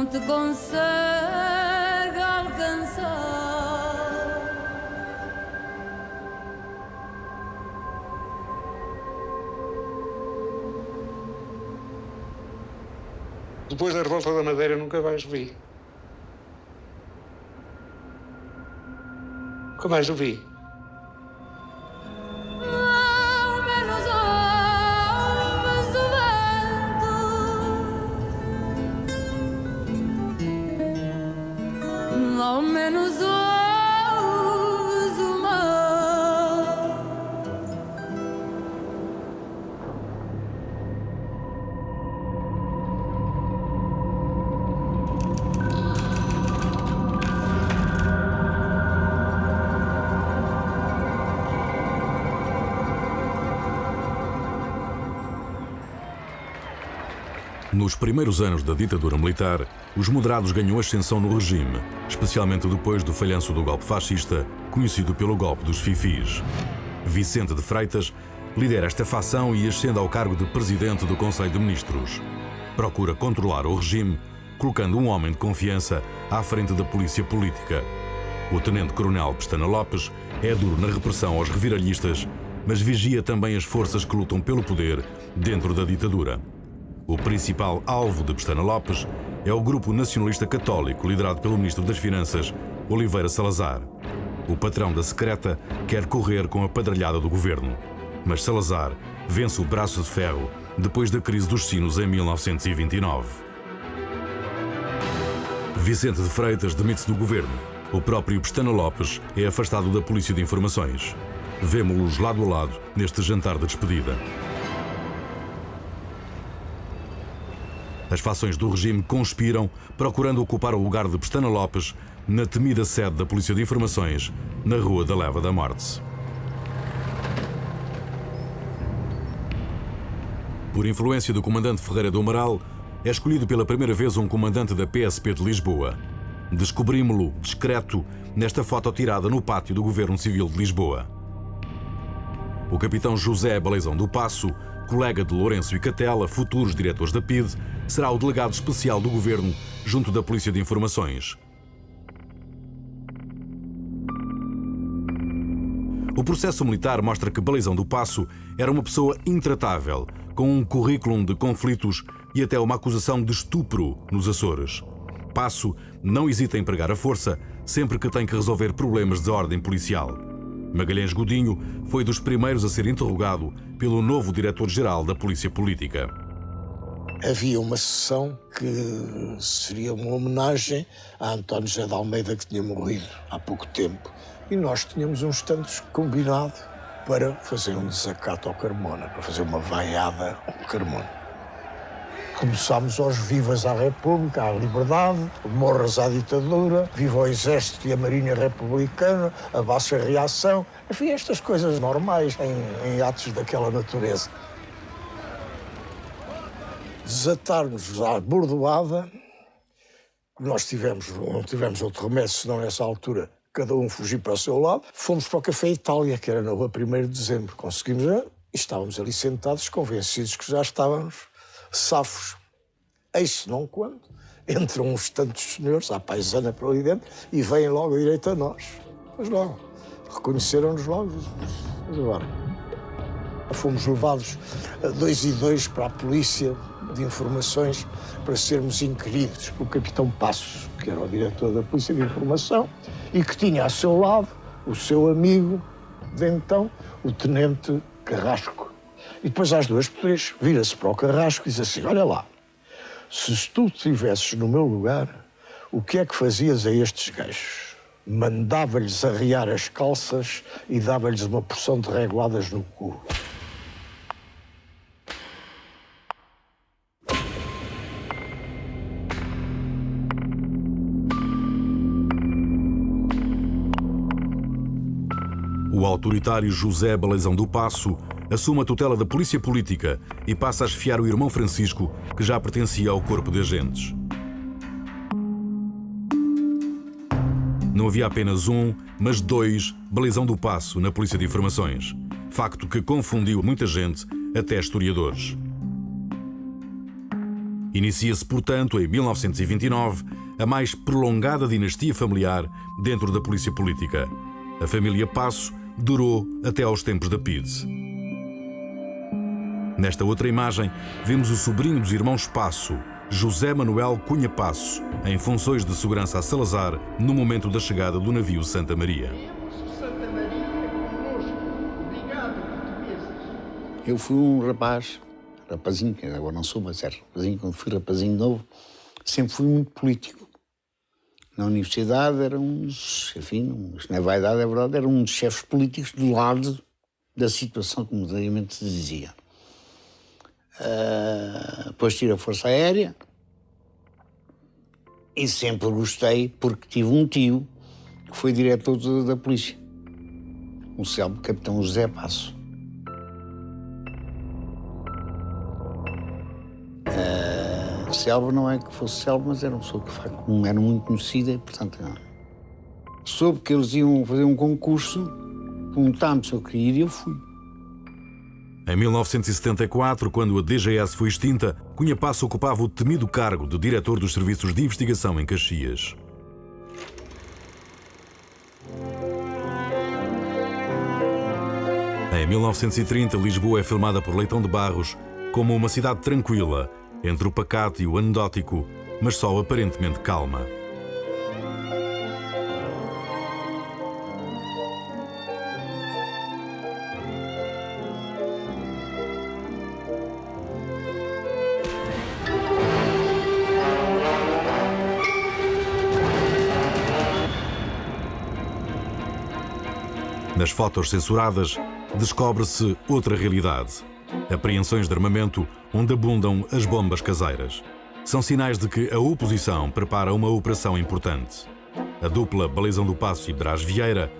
não te consegue alcançar. Depois da Revolta da Madeira nunca mais o vi. Nunca mais o vi. Ao menos ouves o vento, ao menos ouves o mar. Nos primeiros anos da ditadura militar, os moderados ganham ascensão no regime, especialmente depois do falhanço do golpe fascista, conhecido pelo golpe dos fifis. Vicente de Freitas lidera esta facção e ascende ao cargo de presidente do Conselho de Ministros. Procura controlar o regime, colocando um homem de confiança à frente da polícia política. O tenente-coronel Pestana Lopes é duro na repressão aos reviralhistas, mas vigia também as forças que lutam pelo poder dentro da ditadura. O principal alvo de Pestana Lopes é o grupo nacionalista católico liderado pelo ministro das Finanças, Oliveira Salazar. O patrão da secreta quer correr com a padralhada do governo, mas Salazar vence o braço de ferro depois da crise dos sinos em 1929. Vicente de Freitas demite-se do governo. O próprio Pestana Lopes é afastado da Polícia de Informações. Vemo-los lado a lado neste jantar de despedida. As fações do regime conspiram, procurando ocupar o lugar de Pestana Lopes na temida sede da Polícia de Informações, na Rua da Leva da Morte. Por influência do comandante Ferreira do Amaral, é escolhido pela primeira vez um comandante da PSP de Lisboa. Descobrimos-lo discreto nesta foto tirada no pátio do Governo Civil de Lisboa. O capitão José Baleizão do Paço, colega de Lourenço e Catela, futuros diretores da PIDE, será o delegado especial do governo junto da Polícia de Informações. O processo militar mostra que Baleizão do Paço era uma pessoa intratável, com um currículo de conflitos e até uma acusação de estupro nos Açores. Paço não hesita em empregar a força sempre que tem que resolver problemas de ordem policial. Magalhães Godinho foi dos primeiros a ser interrogado pelo novo diretor-geral da Polícia Política. Havia uma sessão que seria uma homenagem a António José de Almeida, que tinha morrido há pouco tempo. E nós tínhamos uns tantos combinado para fazer um desacato ao Carmona, para fazer uma vaiada ao Carmona. Começámos aos vivas à República, à liberdade, morras à ditadura, viva o Exército e a Marinha Republicana, a baixa reação. Enfim, estas coisas normais em atos daquela natureza. Desatar-nos à bordoada, nós não tivemos outro remédio, senão nessa altura, cada um fugiu para o seu lado. Fomos para o Café Itália, que era na rua 1º de Dezembro. Conseguimos, e estávamos ali sentados, convencidos que já estávamos safos. Eis não quando entram uns tantos senhores à paisana para ali dentro e vêm logo direito a nós. Mas logo, reconheceram-nos logo. Mas agora, fomos levados a 2 e 2 para a Polícia de Informações para sermos inquiridos. O capitão Passos, que era o diretor da Polícia de Informação, e que tinha a seu lado o seu amigo de então, o tenente Carrasco. E depois às 2x3 vira-se para o Carrasco e diz assim: olha lá, se tu estivesses no meu lugar, o que é que fazias a estes gajos? Mandava-lhes arriar as calças e dava-lhes uma porção de reguladas no cu. O autoritário José Baleizão do Paço assume a tutela da Polícia Política e passa a esfiar o irmão Francisco, que já pertencia ao corpo de agentes. Não havia apenas um, mas 2 Baleizão do Paço na Polícia de Informações. Facto que confundiu muita gente, até historiadores. Inicia-se, portanto, em 1929, a mais prolongada dinastia familiar dentro da polícia política. A família Passo durou até aos tempos da PIDE. Nesta outra imagem, vemos o sobrinho dos irmãos Passo, José Manuel Cunha Passo, em funções de segurança a Salazar, no momento da chegada do navio Santa Maria. Eu fui um rapazinho, que agora não sou, mas era rapazinho, quando fui rapazinho novo, sempre fui muito político. Na universidade era isto não é vaidade, é verdade, era um dos chefes políticos do lado da situação, como anteriormente se dizia. Depois tive a Força Aérea e sempre gostei, porque tive um tio que foi diretor da polícia, o célebre capitão José Passo. Célebre não é que fosse célebre, mas era uma pessoa que de facto não era muito conhecida e, portanto, não. Soube que eles iam fazer um concurso, perguntaram-me se eu queria ir e eu fui. Em 1974, quando a DGS foi extinta, Cunha Passo ocupava o temido cargo de diretor dos serviços de investigação em Caxias. Em 1930, Lisboa é filmada por Leitão de Barros como uma cidade tranquila, entre o pacato e o anedótico, mas só aparentemente calma. Nas fotos censuradas, descobre-se outra realidade. Apreensões de armamento onde abundam as bombas caseiras. São sinais de que a oposição prepara uma operação importante. A dupla Balizão do Passo e Brás Vieira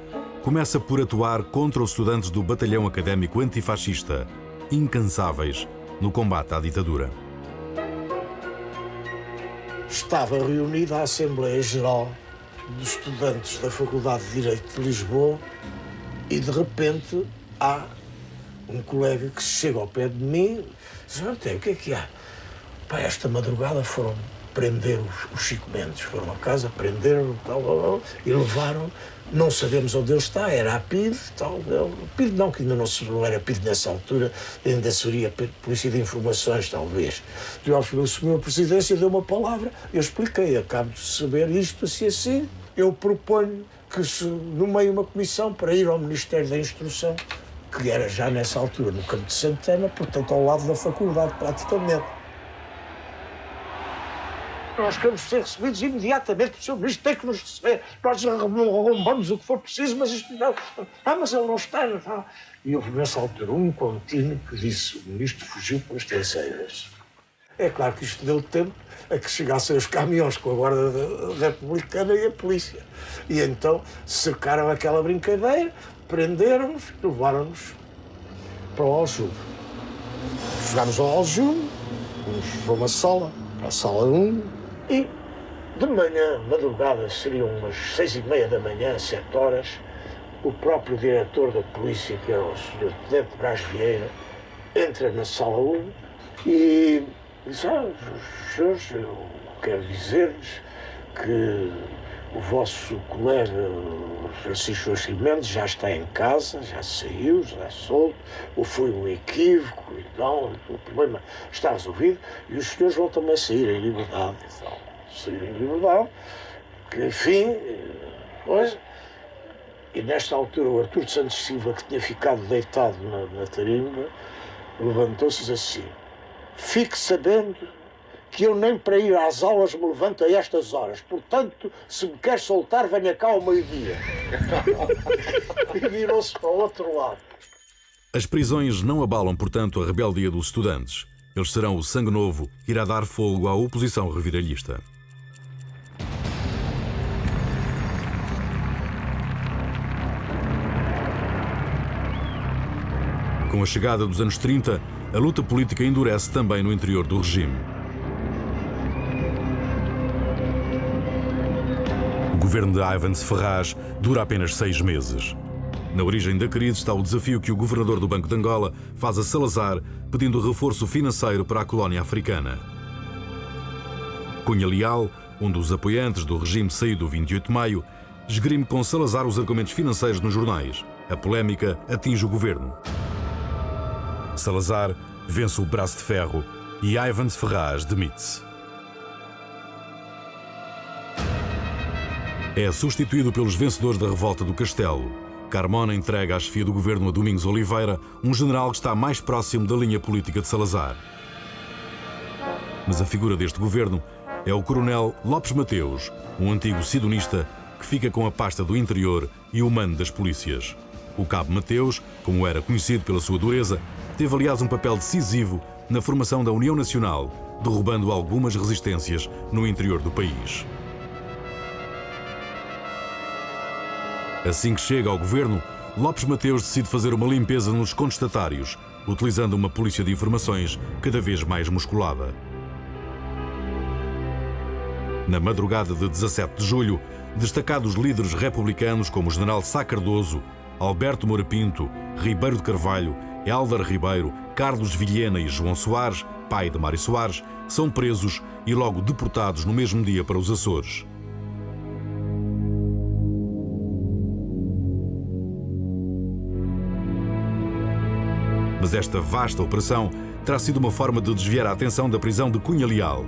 começa por atuar contra os estudantes do Batalhão Académico Antifascista, incansáveis no combate à ditadura. Estava reunida a Assembleia Geral dos Estudantes da Faculdade de Direito de Lisboa e, de repente, há um colega que chega ao pé de mim e diz: o que é há? Pá, esta madrugada foram prender os Chico Mendes, foram a casa, prenderam e levaram, não sabemos onde ele está, era a PIDE, PIDE não, que ainda não era PIDE nessa altura, ainda seria Polícia de Informações, talvez. Eu assumiu a presidência e deu uma palavra, eu expliquei, acabo de saber isto assim, eu proponho que se nomeie uma comissão para ir ao Ministério da Instrução, que era já nessa altura no Campo de Santana, portanto ao lado da faculdade, praticamente. Nós queremos ser recebidos imediatamente, o Sr. Ministro tem que nos receber, nós arrombamos o que for preciso, mas isto não... mas ele não está, não está. E houve nessa altura um contínuo que disse: o Ministro fugiu pelas terceiras. É claro que isto deu tempo a que chegassem os caminhões com a Guarda Republicana e a polícia. E então cercaram aquela brincadeira, prenderam-nos, levaram-nos para o Aljume. Chegámos ao Aljume, fomos para uma sala, para a sala 1, e de manhã, madrugada, seriam umas 6h30 da manhã, 7 horas, o próprio diretor da polícia, que era o Sr. Tenente Brás Vieira, entra na sala 1 e diz: senhores, eu quero dizer-lhes que o vosso colega Francisco Mendes já está em casa, já saiu, já é solto, ou foi um equívoco e tal, o problema está resolvido e os senhores vão também sair em liberdade e tal. Sair em liberdade, que enfim, coisa. E nesta altura o Artur de Santos Silva, que tinha ficado deitado na tarimba, levantou-se e disse assim: fique sabendo que eu nem para ir às aulas me levanto a estas horas. Portanto, se me quer soltar, venha cá ao meio-dia. E virou-se para o outro lado. As prisões não abalam, portanto, a rebeldia dos estudantes. Eles serão o sangue novo que irá dar fogo à oposição reviralhista. Com a chegada dos anos 30, a luta política endurece também no interior do regime. O governo de Iván Ferraz dura apenas 6 meses. Na origem da crise está o desafio que o governador do Banco de Angola faz a Salazar, pedindo reforço financeiro para a colónia africana. Cunha Leal, um dos apoiantes do regime saído do 28 de maio, esgrime com Salazar os argumentos financeiros nos jornais. A polémica atinge o governo. Salazar vence o braço de ferro e Ivans Ferraz demite-se. É substituído pelos vencedores da revolta do Castelo. Carmona entrega a chefia do governo a Domingos Oliveira, um general que está mais próximo da linha política de Salazar. Mas a figura deste governo é o coronel Lopes Mateus, um antigo sidonista que fica com a pasta do interior e o mando das polícias. O cabo Mateus, como era conhecido pela sua dureza, teve aliás um papel decisivo na formação da União Nacional, derrubando algumas resistências no interior do país. Assim que chega ao governo, Lopes Mateus decide fazer uma limpeza nos contestatários, utilizando uma polícia de informações cada vez mais musculada. Na madrugada de 17 de julho, destacados líderes republicanos como o general Sá Cardoso, Alberto Moura Pinto, Ribeiro de Carvalho, Hélder Ribeiro, Carlos Vilhena e João Soares, pai de Mário Soares, são presos e logo deportados no mesmo dia para os Açores. Mas esta vasta operação terá sido uma forma de desviar a atenção da prisão de Cunha Leal.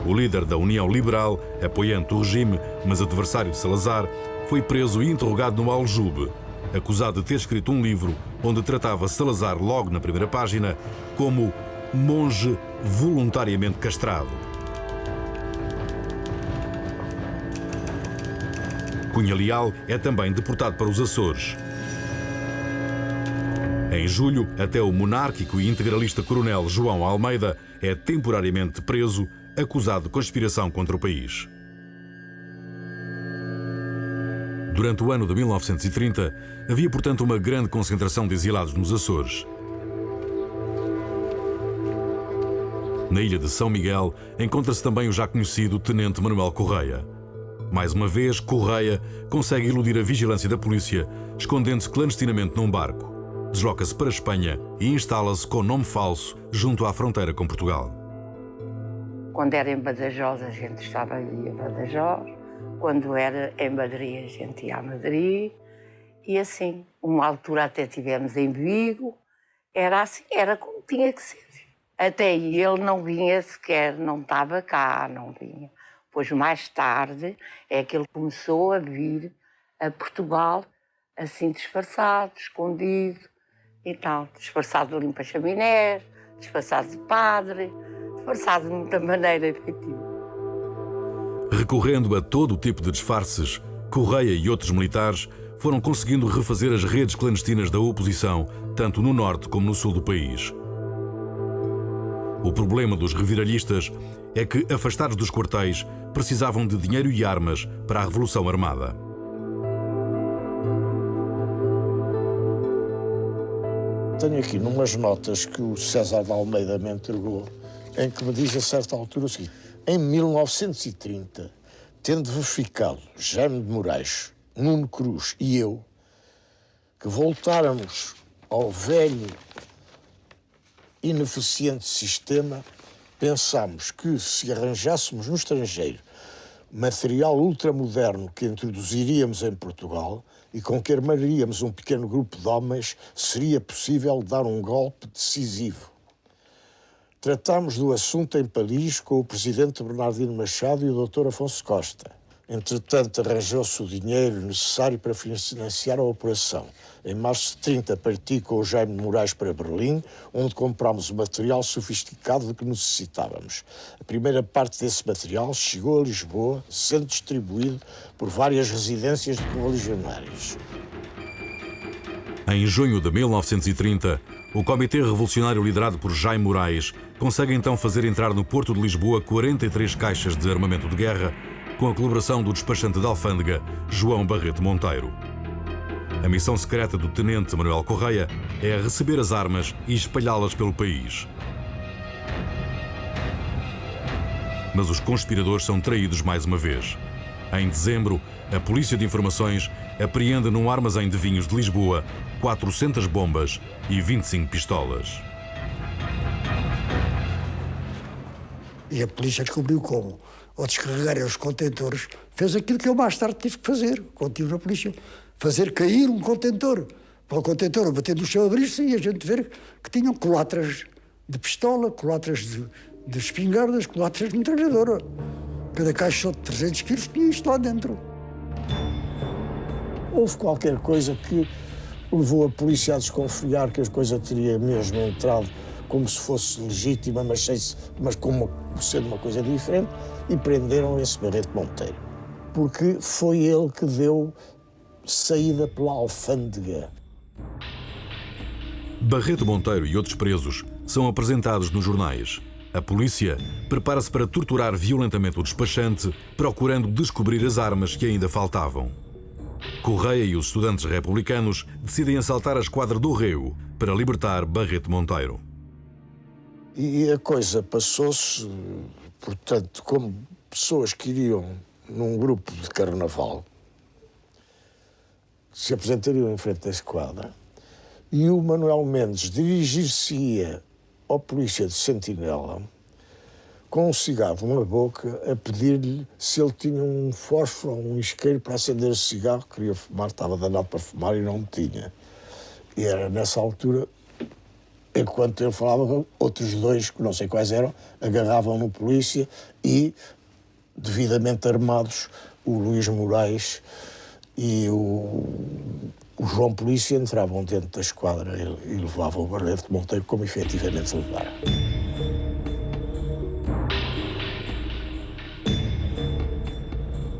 O líder da União Liberal, apoiante do regime, mas adversário de Salazar, foi preso e interrogado no Aljube, acusado de ter escrito um livro onde tratava Salazar logo na primeira página como monge voluntariamente castrado. Cunha Leal é também deportado para os Açores. Em julho, até o monárquico e integralista coronel João Almeida é temporariamente preso, acusado de conspiração contra o país. Durante o ano de 1930, havia, portanto, uma grande concentração de exilados nos Açores. Na ilha de São Miguel encontra-se também o já conhecido Tenente Manuel Correia. Mais uma vez, Correia consegue iludir a vigilância da polícia, escondendo-se clandestinamente num barco. Desloca-se para a Espanha e instala-se com nome falso junto à fronteira com Portugal. Quando era em Badajoz, a gente estava ali em Badajoz. Quando era em Madrid, a gente ia a Madrid. E assim, uma altura até tivemos em Vigo. Era assim, era como tinha que ser. Até aí ele não vinha sequer, não estava cá, não vinha. Pois mais tarde é que ele começou a vir a Portugal, assim disfarçado, escondido e tal. Disfarçado de limpa-chaminés, disfarçado de padre, disfarçado de muita maneira efetiva. Recorrendo a todo o tipo de disfarces, Correia e outros militares foram conseguindo refazer as redes clandestinas da oposição, tanto no norte como no sul do país. O problema dos reviralhistas é que, afastados dos quartéis, precisavam de dinheiro e armas para a Revolução Armada. Tenho aqui numas notas que o César de Almeida me entregou, em que me diz a certa altura o seguinte: em 1930, tendo verificado Jaime de Moraes, Nuno Cruz e eu, que voltáramos ao velho ineficiente sistema, pensámos que se arranjássemos no estrangeiro material ultramoderno que introduziríamos em Portugal e com que armaríamos um pequeno grupo de homens, seria possível dar um golpe decisivo. Tratámos do assunto em Paris com o presidente Bernardino Machado e o Dr. Afonso Costa. Entretanto, arranjou-se o dinheiro necessário para financiar a operação. Em março de 30, parti com o Jaime de Moraes para Berlim, onde comprámos o material sofisticado de que necessitávamos. A primeira parte desse material chegou a Lisboa, sendo distribuído por várias residências de correligionários. Em junho de 1930, o Comitê Revolucionário liderado por Jaime Moraes consegue então fazer entrar no Porto de Lisboa 43 caixas de armamento de guerra, com a colaboração do despachante da alfândega, João Barreto Monteiro. A missão secreta do Tenente Manuel Correia é receber as armas e espalhá-las pelo país. Mas os conspiradores são traídos mais uma vez. Em dezembro, a Polícia de Informações apreende num armazém de vinhos de Lisboa 400 bombas e 25 pistolas. E a polícia descobriu como, ao descarregarem os contentores, fez aquilo que eu mais tarde tive que fazer, quando estive na polícia, fazer cair um contentor. Para o contentor bater no chão, abrir-se e a gente ver que tinham culatras de pistola, culatras de espingardas, culatras de metralhadora. Cada caixa de 300 quilos tinha isto lá dentro. Houve qualquer coisa que levou a polícia a desconfiar que a coisa teria mesmo entrado como se fosse legítima, mas como sendo uma coisa diferente, e prenderam esse Barreto Monteiro. Porque foi ele que deu saída pela alfândega. Barreto Monteiro e outros presos são apresentados nos jornais. A polícia prepara-se para torturar violentamente o despachante, procurando descobrir as armas que ainda faltavam. Correia e os estudantes republicanos decidem assaltar a esquadra do Rego para libertar Barreto Monteiro. E a coisa passou-se, portanto, como pessoas que iriam num grupo de carnaval, se apresentariam em frente da esquadra, e o Manuel Mendes dirigir-se-ia ao polícia de sentinela com um cigarro na boca a pedir-lhe se ele tinha um fósforo ou um isqueiro para acender o cigarro. Queria fumar, estava danado para fumar e não tinha. E era nessa altura, enquanto eu falava, outros dois, que não sei quais eram, agarravam no polícia e, devidamente armados, o Luís Moraes e o João Polícia entravam dentro da esquadra e levavam o Barreto Monteiro como efetivamente levaram.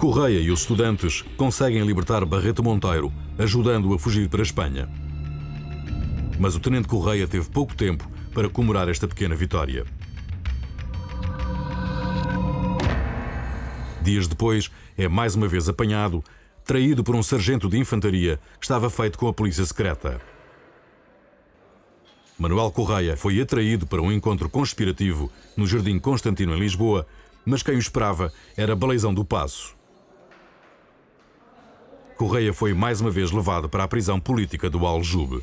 Correia e os estudantes conseguem libertar Barreto Monteiro, ajudando-o a fugir para a Espanha. Mas o tenente Correia teve pouco tempo para comemorar esta pequena vitória. Dias depois, é mais uma vez apanhado, traído por um sargento de infantaria que estava feito com a polícia secreta. Manuel Correia foi atraído para um encontro conspirativo no Jardim Constantino, em Lisboa, mas quem o esperava era Baleizão do Paço. Correia foi mais uma vez levado para a prisão política do Aljube.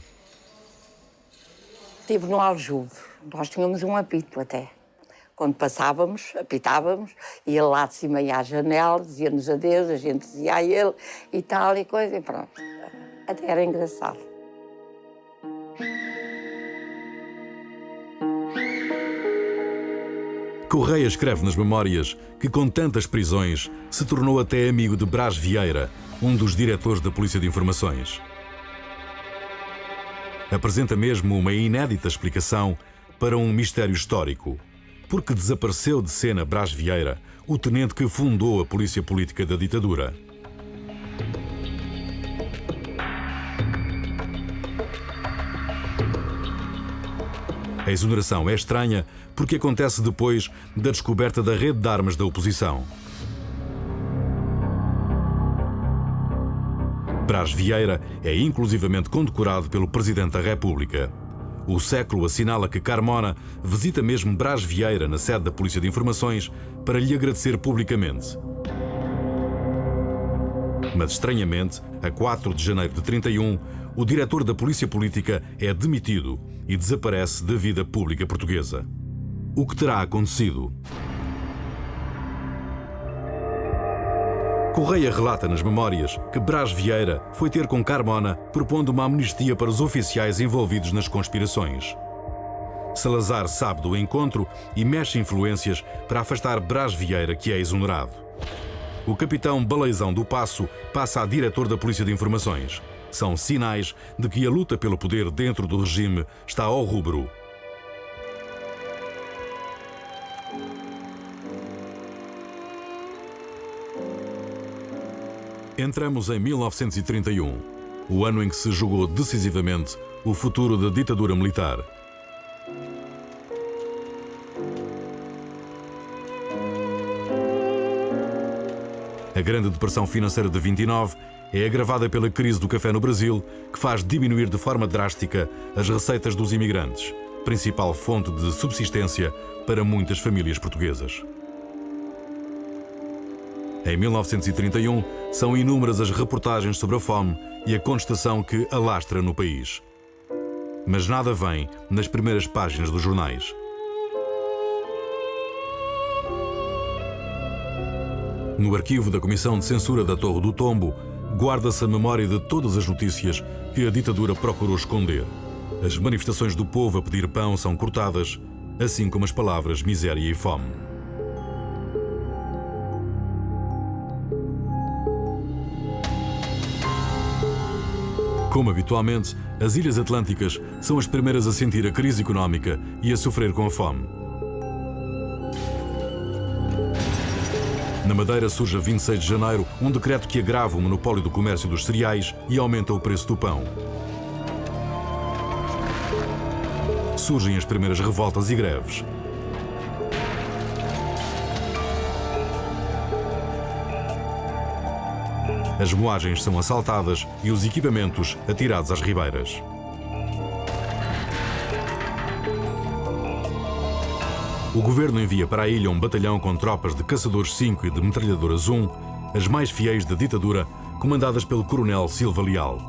Estive no Aljube. Nós tínhamos um apito até. Quando passávamos, apitávamos, ia lá de cima e à janela, dizia-nos adeus, a gente dizia a ele e tal e coisa, e pronto. Até era engraçado. Correia escreve nas memórias que, com tantas prisões, se tornou até amigo de Brás Vieira, um dos diretores da Polícia de Informações. Apresenta mesmo uma inédita explicação para um mistério histórico. Porque desapareceu de cena Brás Vieira, o tenente que fundou a polícia política da ditadura. A exoneração é estranha porque acontece depois da descoberta da rede de armas da oposição. Brás Vieira é inclusivamente condecorado pelo Presidente da República. O século assinala que Carmona visita mesmo Brás Vieira na sede da Polícia de Informações para lhe agradecer publicamente. Mas, estranhamente, a 4 de janeiro de 31, o diretor da Polícia Política é demitido e desaparece da vida pública portuguesa. O que terá acontecido? Correia relata nas memórias que Brás Vieira foi ter com Carmona propondo uma amnistia para os oficiais envolvidos nas conspirações. Salazar sabe do encontro e mexe influências para afastar Brás Vieira, que é exonerado. O capitão Baleizão do Paço passa a diretor da Polícia de Informações. São sinais de que a luta pelo poder dentro do regime está ao rubro. Entramos em 1931, o ano em que se jogou decisivamente o futuro da ditadura militar. A grande depressão financeira de 29 é agravada pela crise do café no Brasil, que faz diminuir de forma drástica as receitas dos imigrantes, principal fonte de subsistência para muitas famílias portuguesas. Em 1931, são inúmeras as reportagens sobre a fome e a contestação que alastra no país. Mas nada vem nas primeiras páginas dos jornais. No arquivo da Comissão de Censura da Torre do Tombo, guarda-se a memória de todas as notícias que a ditadura procurou esconder. As manifestações do povo a pedir pão são cortadas, assim como as palavras miséria e fome. Como habitualmente, as Ilhas Atlânticas são as primeiras a sentir a crise económica e a sofrer com a fome. Na Madeira surge a 26 de janeiro um decreto que agrava o monopólio do comércio dos cereais e aumenta o preço do pão. Surgem as primeiras revoltas e greves. As moagens são assaltadas e os equipamentos atirados às ribeiras. O governo envia para a ilha um batalhão com tropas de caçadores 5 e de metralhadoras 1, as mais fiéis da ditadura, comandadas pelo coronel Silva Leal.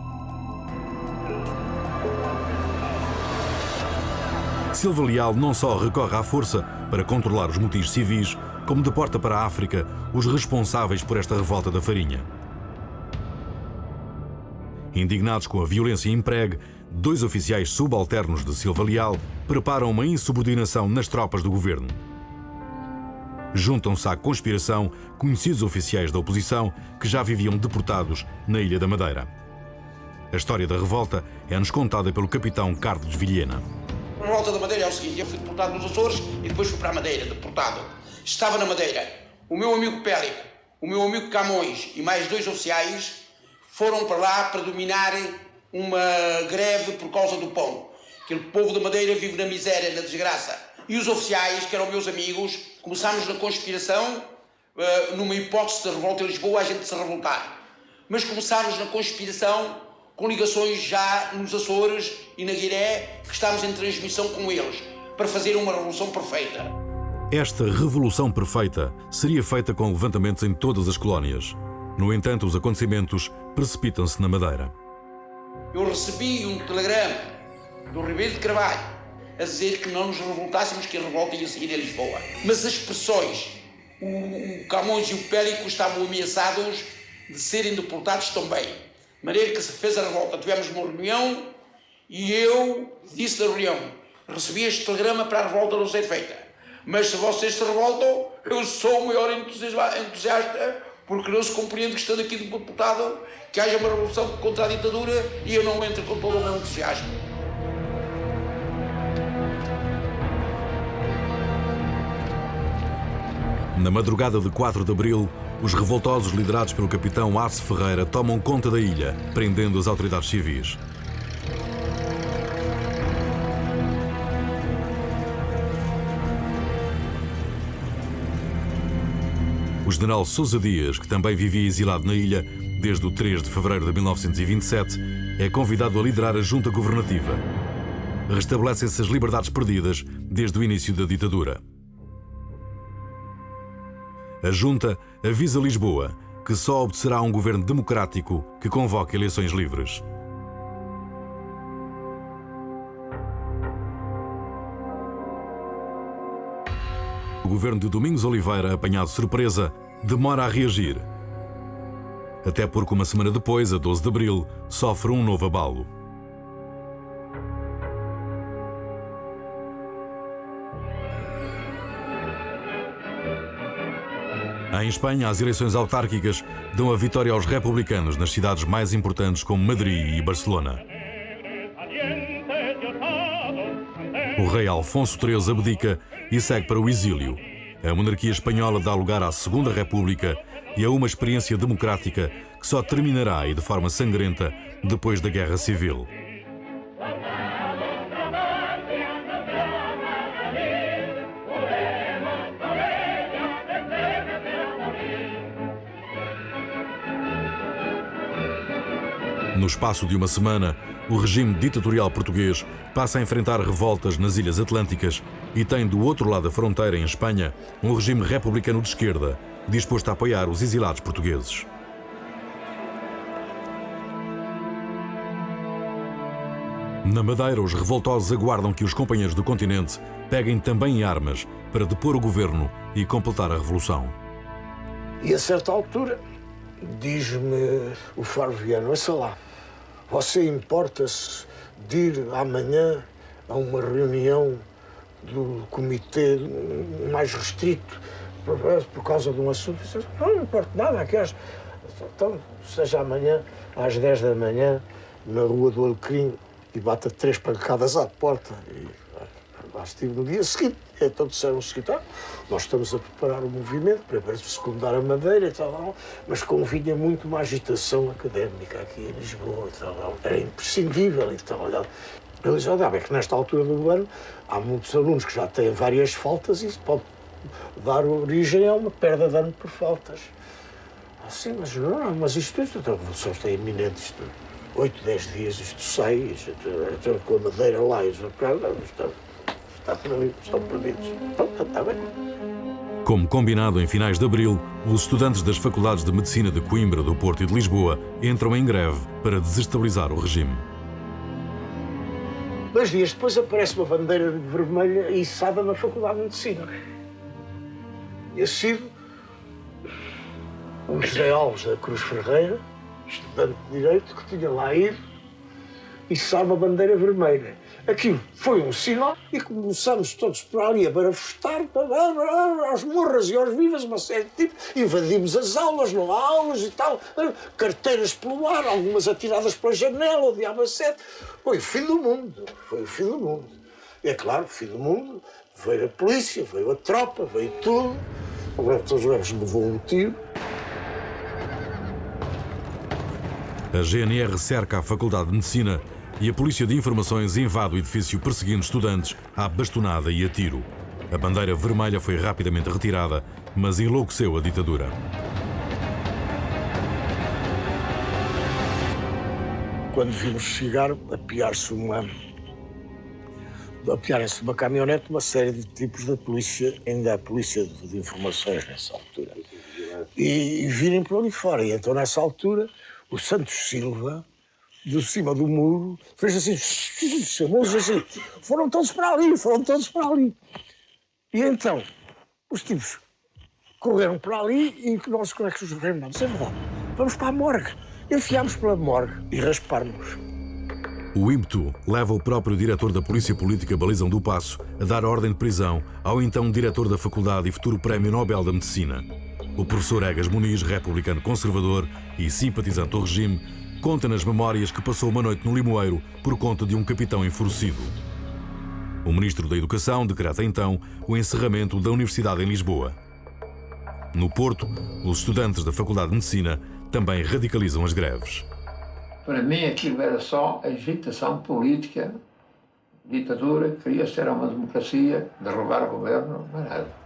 Silva Leal não só recorre à força para controlar os motins civis, como deporta para a África os responsáveis por esta revolta da farinha. Indignados com a violência empregue, 2 oficiais subalternos de Silva Leal preparam uma insubordinação nas tropas do governo. Juntam-se à conspiração conhecidos oficiais da oposição que já viviam deportados na Ilha da Madeira. A história da revolta é-nos contada pelo capitão Carlos Vilhena. A revolta da Madeira é o seguinte: eu fui deportado nos Açores e depois fui para a Madeira, deportado. Estava na Madeira. O meu amigo Pélico, o meu amigo Camões e mais 2 oficiais foram para lá para dominar uma greve por causa do pão. Aquele povo da Madeira vive na miséria, na desgraça. E os oficiais, que eram meus amigos, começámos na conspiração, numa hipótese de revolta em Lisboa, a gente se revoltar. Mas começámos na conspiração com ligações já nos Açores e na Guiné, que estávamos em transmissão com eles, para fazer uma revolução perfeita. Esta revolução perfeita seria feita com levantamentos em todas as colónias. No entanto, os acontecimentos precipitam-se na Madeira. Eu recebi um telegrama do Ribeiro de Carvalho a dizer que não nos revoltássemos, que a revolta ia seguir a Lisboa. Mas as pressões, o Camões e o Pélico estavam ameaçados de serem deportados também. De maneira que se fez a revolta. Tivemos uma reunião e eu disse na reunião: recebi este telegrama para a revolta não ser feita. Mas se vocês se revoltam, eu sou o maior entusiasta, porque não se compreende que estando aqui deputado que haja uma revolução contra a ditadura e eu não entro com todo o meu entusiasmo. Na madrugada de 4 de abril, os revoltosos liderados pelo capitão Arce Ferreira tomam conta da ilha, prendendo as autoridades civis. O general Sousa Dias, que também vivia exilado na ilha desde o 3 de fevereiro de 1927, é convidado a liderar a junta governativa. Restabelecem-se as liberdades perdidas desde o início da ditadura. A junta avisa Lisboa que só obedecerá a um governo democrático que convoque eleições livres. O governo de Domingos Oliveira, apanhado de surpresa, demora a reagir. Até porque uma semana depois, a 12 de abril, sofre um novo abalo. Em Espanha, as eleições autárquicas dão a vitória aos republicanos nas cidades mais importantes como Madrid e Barcelona. O rei Alfonso XIII abdica e segue para o exílio. A monarquia espanhola dá lugar à Segunda República e a uma experiência democrática que só terminará, e de forma sangrenta, depois da Guerra Civil. No espaço de uma semana, o regime ditatorial português passa a enfrentar revoltas nas Ilhas Atlânticas e tem do outro lado da fronteira, em Espanha, um regime republicano de esquerda, disposto a apoiar os exilados portugueses. Na Madeira, os revoltosos aguardam que os companheiros do continente peguem também em armas para depor o governo e completar a revolução. E a certa altura, diz-me o Faro Viana, ouça lá, você importa-se de ir amanhã a uma reunião do comitê mais restrito por causa de um assunto? Não importa nada, então seja amanhã às 10 da manhã na Rua do Alecrim e bata 3 pancadas à porta. E lá estive no dia seguinte. Então disseram o seguinte: nós estamos a preparar um movimento para secundar a Madeira e tal, mas convinha muito uma agitação académica aqui em Lisboa e tal, era imprescindível e tal. Eu disse: é que nesta altura do ano há muitos alunos que já têm várias faltas e isso pode dar origem a uma perda de ano por faltas. Sim, mas não, mas isto a revolução está iminente, isto 8, 10 dias isto sai, isto, com a Madeira lá e está por ali, estão perdidos. Está bem. Como combinado em finais de abril, os estudantes das faculdades de Medicina de Coimbra, do Porto e de Lisboa entram em greve para desestabilizar o regime. 2 dias depois aparece uma bandeira vermelha içada na Faculdade de Medicina. E sido o José Alves da Cruz Ferreira, estudante de Direito, que tinha lá ido içar a bandeira vermelha. Aquilo foi um sinal e começamos todos por ali a barafustar, aos murras e aos vivas, uma série de tipos. Invadimos as aulas, não há aulas e tal, carteiras pelo ar, algumas atiradas pela janela, o diabo a sete. Foi o fim do mundo, foi o fim do mundo. E é claro, o fim do mundo, veio a polícia, veio a tropa, veio tudo. Agora todos os levou um tiro. A GNR cerca a Faculdade de Medicina e a Polícia de Informações invade o edifício perseguindo estudantes à bastonada e a tiro. A bandeira vermelha foi rapidamente retirada, mas enlouqueceu a ditadura. Quando vimos chegar, apiarem-se uma caminhonete, uma série de tipos da polícia, ainda a Polícia de Informações nessa altura, e virem por ali fora. E então, nessa altura, o Santos Silva, de cima do muro, fez assim, chamou-os assim, foram todos para ali. E então, os tipos correram para ali e que nós colegas os reunidos, é verdade, vamos para a morgue. Enfiámos pela morgue e raspámos. O ímpeto leva o próprio diretor da Polícia Política Balizão do Paço a dar ordem de prisão ao então diretor da Faculdade e futuro Prémio Nobel da Medicina. O professor Egas Muniz, republicano conservador e simpatizante do regime, conta nas memórias que passou uma noite no Limoeiro por conta de um capitão enfurecido. O ministro da Educação decreta então o encerramento da Universidade em Lisboa. No Porto, os estudantes da Faculdade de Medicina também radicalizam as greves. Para mim aquilo era só agitação política, ditadura, queria ser uma democracia, derrubar o governo, não é nada.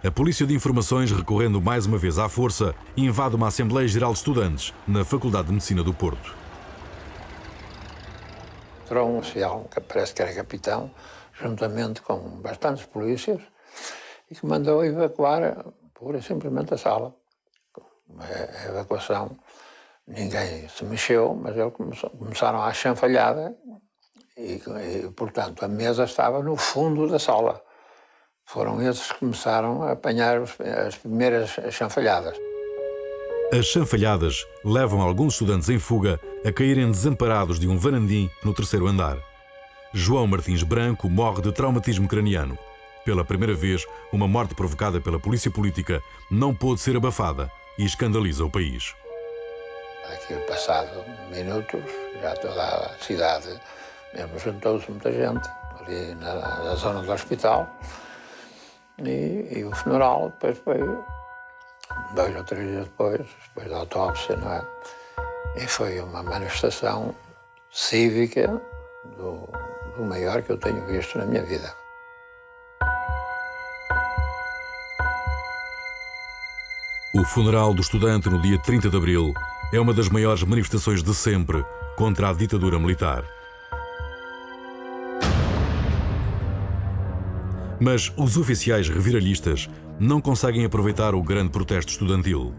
A Polícia de Informações, recorrendo mais uma vez à força, invade uma Assembleia Geral de Estudantes na Faculdade de Medicina do Porto. Entrou um oficial, que parece que era capitão, juntamente com bastantes polícias, e que mandou evacuar pura e simplesmente a sala. A evacuação, ninguém se mexeu, mas eles começaram a chanfalhada e, portanto, a mesa estava no fundo da sala. Foram esses que começaram a apanhar as primeiras chanfalhadas. As chanfalhadas levam alguns estudantes em fuga a caírem desamparados de um varandim no 3º andar. João Martins Branco morre de traumatismo craniano. Pela primeira vez, uma morte provocada pela polícia política não pôde ser abafada e escandaliza o país. Aquilo passado minutos, já toda a cidade, mesmo juntou-se muita gente, ali na zona do hospital, e o funeral depois foi 2 ou 3 dias depois da autópsia, não é? E foi uma manifestação cívica do maior que eu tenho visto na minha vida. O funeral do estudante no dia 30 de abril é uma das maiores manifestações de sempre contra a ditadura militar. Mas os oficiais reviralhistas não conseguem aproveitar o grande protesto estudantil.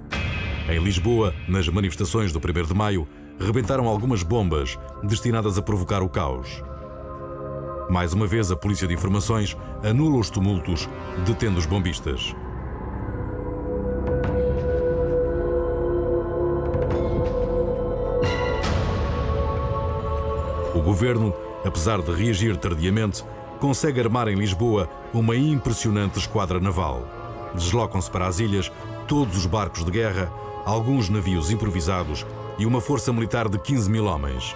Em Lisboa, nas manifestações do 1º de Maio, rebentaram algumas bombas destinadas a provocar o caos. Mais uma vez, a Polícia de Informações anula os tumultos, detendo os bombistas. O governo, apesar de reagir tardiamente, consegue armar em Lisboa uma impressionante esquadra naval. Deslocam-se para as ilhas todos os barcos de guerra, alguns navios improvisados e uma força militar de 15 mil homens.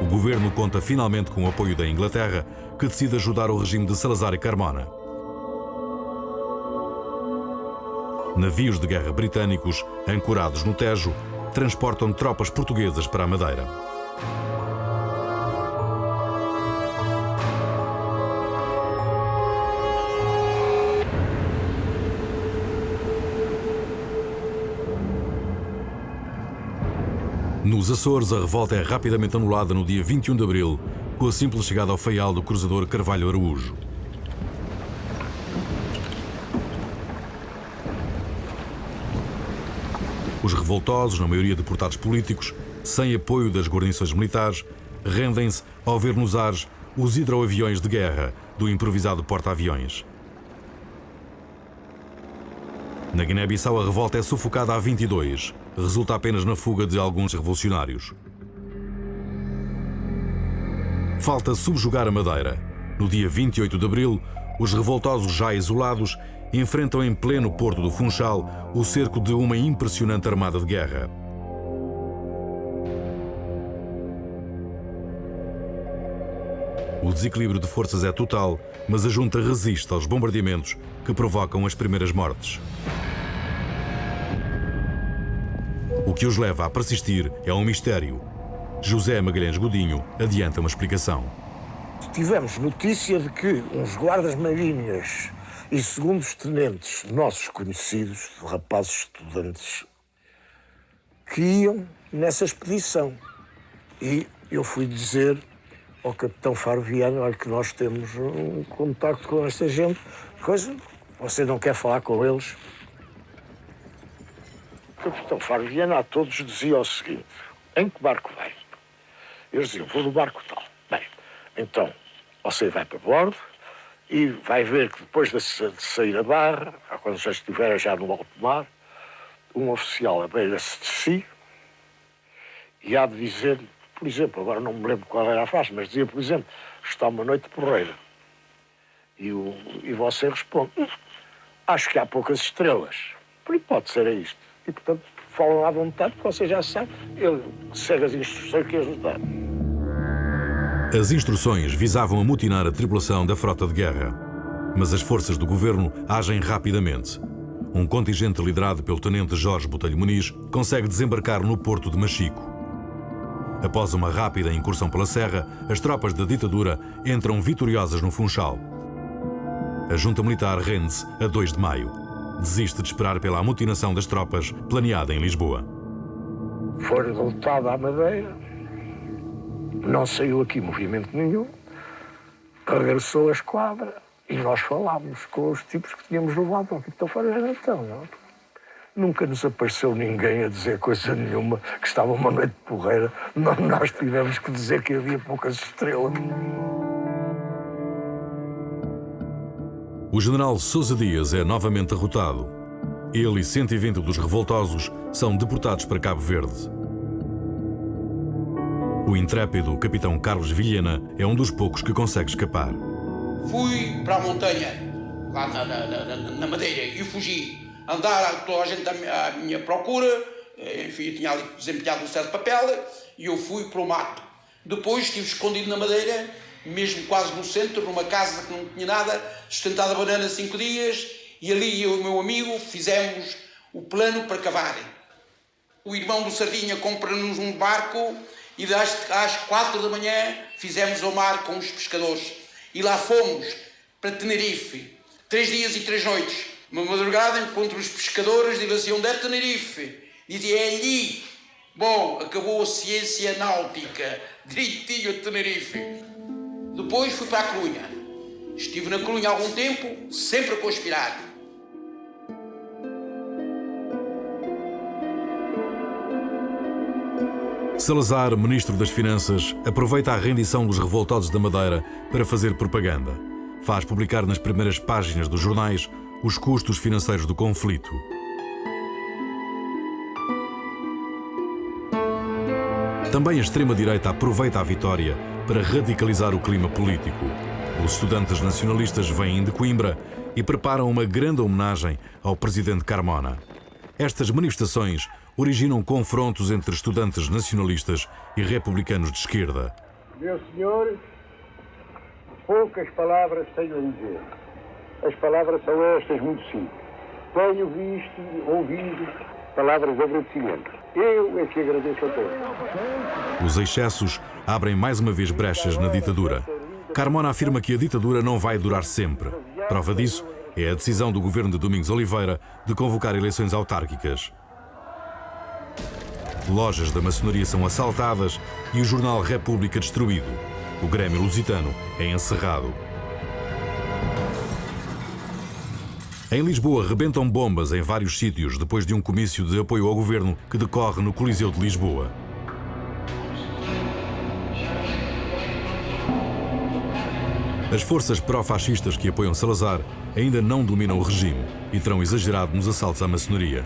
O governo conta finalmente com o apoio da Inglaterra, que decide ajudar o regime de Salazar e Carmona. Navios de guerra britânicos, ancorados no Tejo, transportam tropas portuguesas para a Madeira. Nos Açores, a revolta é rapidamente anulada no dia 21 de abril, com a simples chegada ao Faial do cruzador Carvalho Araújo. Os revoltosos, na maioria deportados políticos, sem apoio das guarnições militares, rendem-se ao ver nos ares os hidroaviões de guerra do improvisado porta-aviões. Na Guiné-Bissau, a revolta é sufocada a 22. Resulta apenas na fuga de alguns revolucionários. Falta subjugar a Madeira. No dia 28 de abril, os revoltosos já isolados enfrentam em pleno porto do Funchal o cerco de uma impressionante armada de guerra. O desequilíbrio de forças é total, mas a junta resiste aos bombardeamentos que provocam as primeiras mortes. O que os leva a persistir é um mistério. José Magalhães Godinho adianta uma explicação. Tivemos notícia de que uns guardas-marinhas e segundos tenentes nossos conhecidos, rapazes estudantes, que iam nessa expedição. E eu fui dizer ao capitão Faro Viana, olha que nós temos um contacto com esta gente, coisa, você não quer falar com eles? O capitão Faro Viana a todos dizia o seguinte: em que barco vai? Eles diziam: vou no barco tal. Bem, então você vai para bordo e vai ver que depois de sair a barra, quando já estiver já no alto mar, um oficial abeira-se de si e há de dizer, por exemplo, agora não me lembro qual era a frase, mas dizia, por exemplo, está uma noite porreira. E você responde: acho que há poucas estrelas. Por hipótese era isto. E, portanto, falam à vontade, porque você já sabe, ele segue as instruções que eles dão. As instruções visavam amotinar a tripulação da frota de guerra. Mas as forças do governo agem rapidamente. Um contingente liderado pelo tenente Jorge Botelho Muniz consegue desembarcar no porto de Machico. Após uma rápida incursão pela serra, as tropas da ditadura entram vitoriosas no Funchal. A junta militar rende-se a 2 de maio. Desiste de esperar pela amotinação das tropas planeada em Lisboa. Foi derrotada à Madeira, não saiu aqui movimento nenhum, regressou a esquadra e nós falámos com os tipos que tínhamos levado ao capitão Faro Viana. Não? Nunca nos apareceu ninguém a dizer coisa nenhuma, que estava uma noite porreira. Nós tivemos que dizer que havia poucas estrelas. O general Sousa Dias é novamente derrotado. Ele e 120 dos revoltosos são deportados para Cabo Verde. O intrépido capitão Carlos Vilhena é um dos poucos que consegue escapar. Fui para a montanha, lá na Madeira, e fugi. Andar toda a gente à minha procura, enfim, eu tinha ali desempenhado um certo papel, e eu fui para o mato. Depois estive escondido na Madeira, mesmo quase no centro, numa casa que não tinha nada, sustentado a banana 5 dias, e ali eu e o meu amigo fizemos o plano para cavar. O irmão do Sardinha compra-nos um barco e às 4 da manhã fizemos ao mar com os pescadores. E lá fomos para Tenerife, 3 dias e 3 noites. Uma madrugada encontro os pescadores, digo assim: onde é Tenerife? Dizia: é ali. Bom, acabou a ciência náutica, direitinho a Tenerife. Depois fui para a Corunha. Estive na colônia há algum tempo, sempre a conspirar. Salazar, ministro das Finanças, aproveita a rendição dos revoltosos da Madeira para fazer propaganda. Faz publicar nas primeiras páginas dos jornais os custos financeiros do conflito. Também a extrema-direita aproveita a vitória para radicalizar o clima político. Os estudantes nacionalistas vêm de Coimbra e preparam uma grande homenagem ao presidente Carmona. Estas manifestações originam confrontos entre estudantes nacionalistas e republicanos de esquerda. Meus senhores, poucas palavras tenho a dizer. As palavras são estas, muito simples. Tenho visto, ouvido palavras de agradecimento. Eu é que agradeço a todos. Os excessos abrem mais uma vez brechas na ditadura. Carmona afirma que a ditadura não vai durar sempre. Prova disso é a decisão do governo de Domingos Oliveira de convocar eleições autárquicas. Lojas da maçonaria são assaltadas e o jornal República destruído. O Grêmio Lusitano é encerrado. Em Lisboa, rebentam bombas em vários sítios depois de um comício de apoio ao governo que decorre no Coliseu de Lisboa. As forças pró-fascistas que apoiam Salazar ainda não dominam o regime e terão exagerado nos assaltos à maçonaria.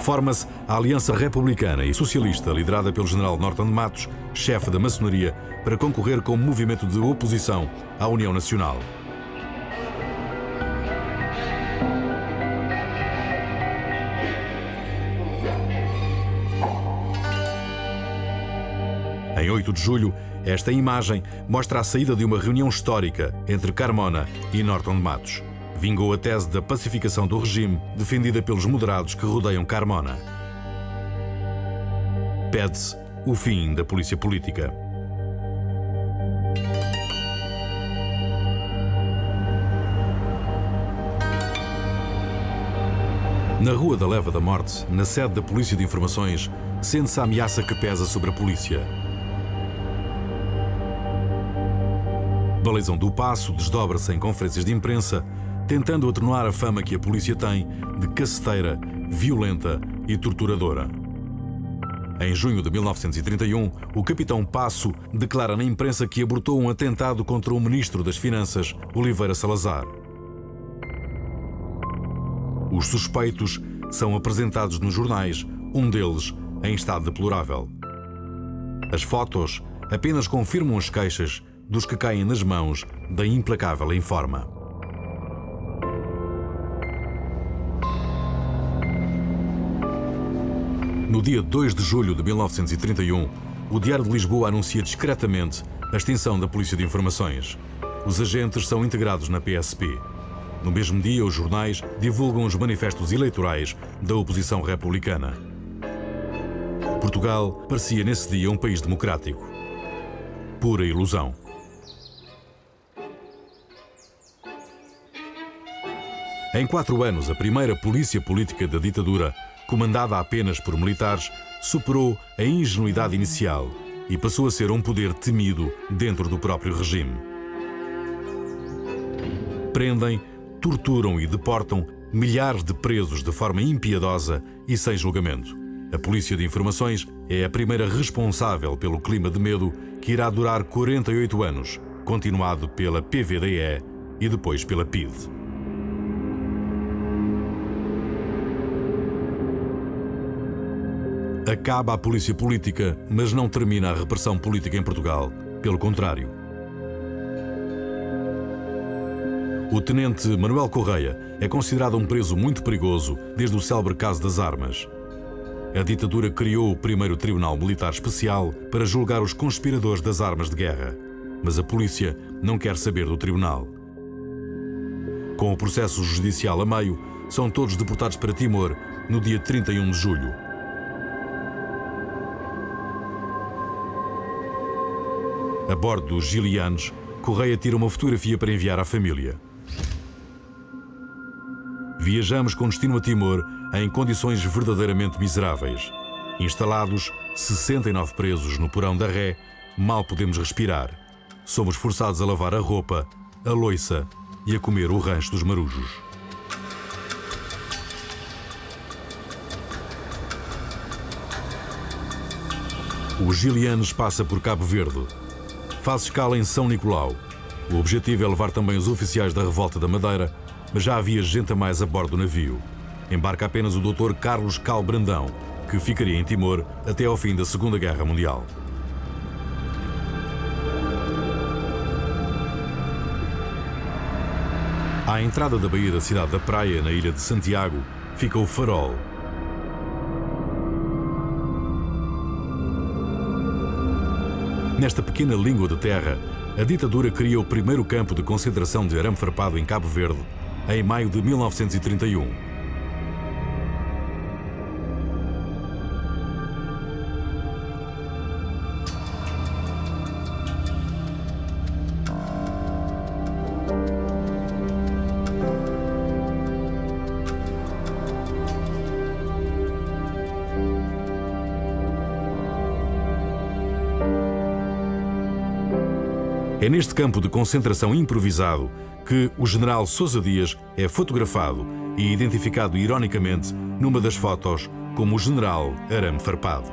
Forma-se a Aliança Republicana e Socialista, liderada pelo general Norton de Matos, chefe da maçonaria, para concorrer como movimento de oposição à União Nacional. Em 8 de julho, esta imagem mostra a saída de uma reunião histórica entre Carmona e Norton de Matos. Vingou a tese da pacificação do regime, defendida pelos moderados que rodeiam Carmona. Pede-se o fim da polícia política. Na Rua da Leva da Morte, na sede da Polícia de Informações, sente-se a ameaça que pesa sobre a polícia. Balizão do Paço desdobra-se em conferências de imprensa, tentando atenuar a fama que a polícia tem de caceteira, violenta e torturadora. Em junho de 1931, o capitão Paço declara na imprensa que abortou um atentado contra o ministro das Finanças, Oliveira Salazar. Os suspeitos são apresentados nos jornais, um deles em estado deplorável. As fotos apenas confirmam as queixas dos que caem nas mãos da implacável Informa. No dia 2 de julho de 1931, o Diário de Lisboa anuncia discretamente a extinção da Polícia de Informações. Os agentes são integrados na PSP. No mesmo dia, os jornais divulgam os manifestos eleitorais da oposição republicana. Portugal parecia nesse dia um país democrático. Pura ilusão. Em 4 anos, a primeira polícia política da ditadura, comandada apenas por militares, superou a ingenuidade inicial e passou a ser um poder temido dentro do próprio regime. Prendem, torturam e deportam milhares de presos de forma impiedosa e sem julgamento. A Polícia de Informações é a primeira responsável pelo clima de medo que irá durar 48 anos, continuado pela PVDE e depois pela PIDE. Acaba a polícia política, mas não termina a repressão política em Portugal. Pelo contrário. O tenente Manuel Correia é considerado um preso muito perigoso desde o célebre caso das armas. A ditadura criou o primeiro Tribunal Militar Especial para julgar os conspiradores das armas de guerra, mas a polícia não quer saber do tribunal. Com o processo judicial a meio, são todos deportados para Timor no dia 31 de julho. A bordo dos Gilianos, Correia tira uma fotografia para enviar à família. Viajamos com destino a Timor em condições verdadeiramente miseráveis. Instalados, 69 presos no porão da Ré, mal podemos respirar. Somos forçados a lavar a roupa, a louça e a comer o rancho dos marujos. O Gilianes passa por Cabo Verde. Faz escala em São Nicolau. O objetivo é levar também os oficiais da Revolta da Madeira, mas já havia gente a mais a bordo do navio. Embarca apenas o Dr. Carlos Cal Brandão, que ficaria em Timor até ao fim da Segunda Guerra Mundial. À entrada da baía da cidade da Praia, na ilha de Santiago, fica o Farol. Nesta pequena língua de terra, a ditadura cria o primeiro campo de concentração de arame farpado em Cabo Verde, em maio de 1931. É neste campo de concentração improvisado que o general Sousa Dias é fotografado e identificado ironicamente numa das fotos como o general arame farpado.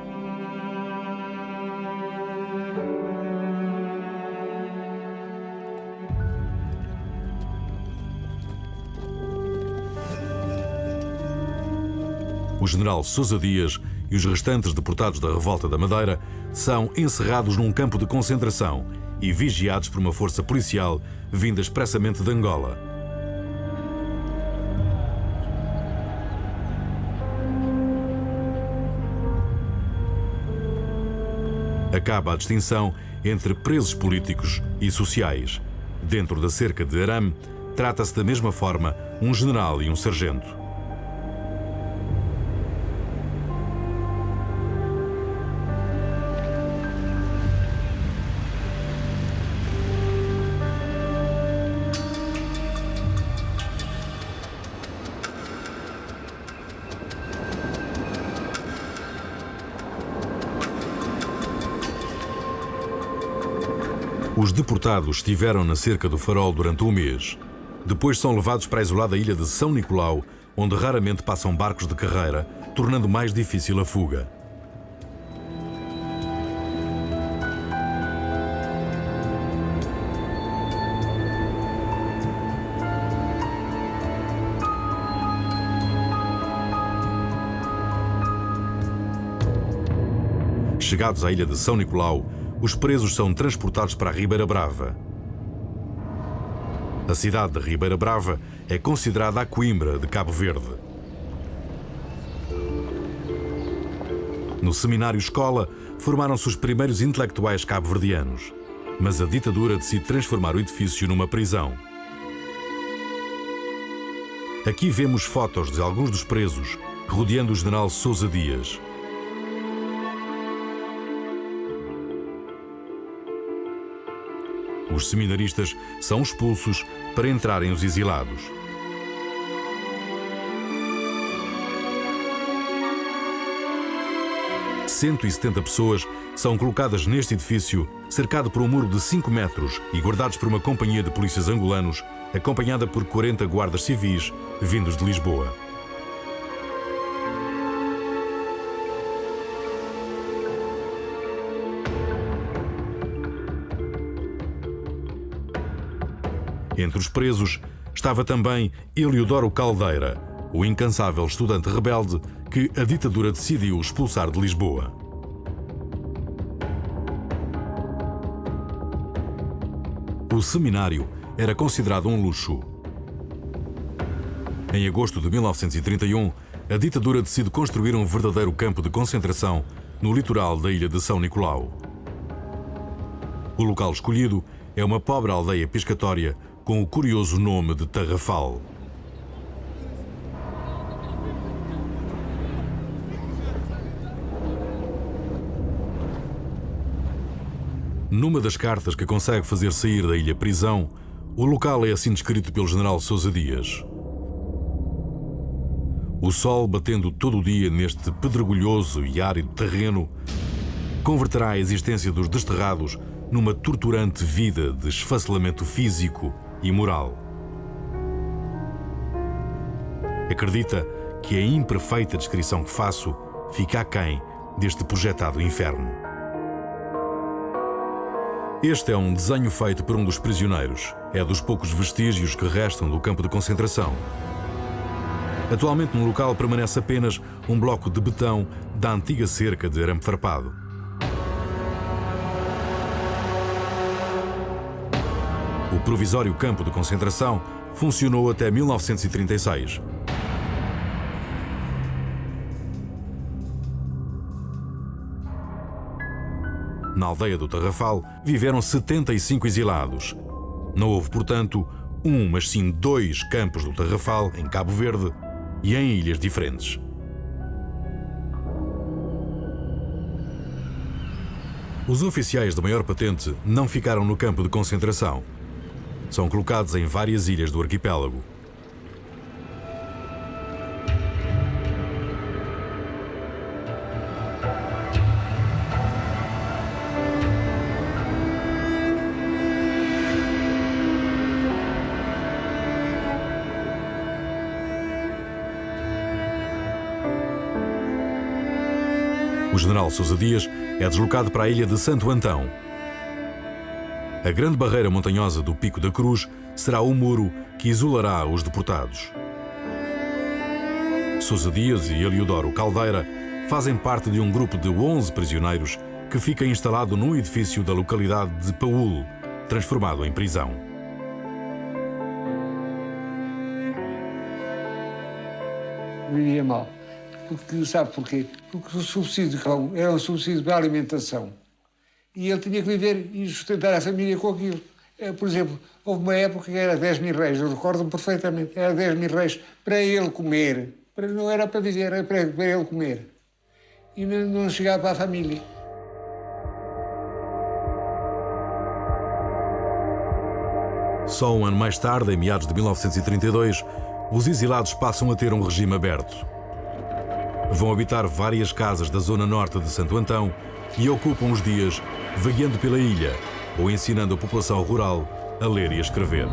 O general Sousa Dias e os restantes deportados da Revolta da Madeira são encerrados num campo de concentração e vigiados por uma força policial vinda expressamente de Angola. Acaba a distinção entre presos políticos e sociais. Dentro da cerca de arame, trata-se da mesma forma um general e um sargento. Os deportados estiveram na cerca do Farol durante um mês. Depois são levados para a isolada ilha de São Nicolau, onde raramente passam barcos de carreira, tornando mais difícil a fuga. Chegados à ilha de São Nicolau, os presos são transportados para a Ribeira Brava. A cidade de Ribeira Brava é considerada a Coimbra de Cabo Verde. No seminário escola, formaram-se os primeiros intelectuais cabo-verdianos, mas a ditadura decide transformar o edifício numa prisão. Aqui vemos fotos de alguns dos presos rodeando o general Sousa Dias. Os seminaristas são expulsos para entrarem os exilados. « 170 pessoas são colocadas neste edifício, cercado por um muro de 5 metros e guardados por uma companhia de polícias angolanos, acompanhada por 40 guardas civis vindos de Lisboa. Entre os presos estava também Eliodoro Caldeira, o incansável estudante rebelde que a ditadura decidiu expulsar de Lisboa. O seminário era considerado um luxo. Em agosto de 1931, a ditadura decide construir um verdadeiro campo de concentração no litoral da ilha de São Nicolau. O local escolhido é uma pobre aldeia pescatória com o curioso nome de Tarrafal. Numa das cartas que consegue fazer sair da ilha prisão, o local é assim descrito pelo general Sousa Dias. O sol, batendo todo o dia neste pedregulhoso e árido terreno, converterá a existência dos desterrados numa torturante vida de esfacelamento físico e moral. Acredita que a imperfeita descrição que faço fica aquém deste projetado inferno. Este é um desenho feito por um dos prisioneiros. É dos poucos vestígios que restam do campo de concentração. Atualmente no local permanece apenas um bloco de betão da antiga cerca de arame farpado. O provisório campo de concentração funcionou até 1936. Na aldeia do Tarrafal viveram 75 exilados. Não houve, portanto, um, mas sim 2 campos do Tarrafal, em Cabo Verde, e em ilhas diferentes. Os oficiais de maior patente não ficaram no campo de concentração. São colocados em várias ilhas do arquipélago. O general Sousa Dias é deslocado para a ilha de Santo Antão. A grande barreira montanhosa do Pico da Cruz será o muro que isolará os deportados. Sousa Dias e Eliodoro Caldeira fazem parte de um grupo de 11 prisioneiros que fica instalado num edifício da localidade de Paúl, transformado em prisão. Vivia mal. Porque, sabe porquê? Porque o subsídio era um subsídio para a alimentação. E ele tinha que viver e sustentar a família com aquilo. Por exemplo, houve uma época que era 10.000 reis, eu recordo-me perfeitamente, era 10.000 reis para ele comer. Não era para viver, era para ele comer. E não chegava para a família. Só um ano mais tarde, em meados de 1932, os exilados passam a ter um regime aberto. Vão habitar várias casas da zona norte de Santo Antão e ocupam os dias vagueando pela ilha ou ensinando a população rural a ler e a escrever.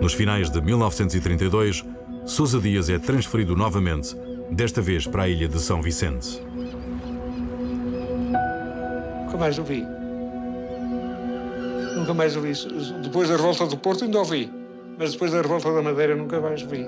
Nos finais de 1932, Sousa Dias é transferido novamente, desta vez para a ilha de São Vicente. Nunca mais ouvi. Nunca mais ouvi. Depois da revolta do Porto ainda ouvi, mas depois da revolta da Madeira nunca mais ouvi.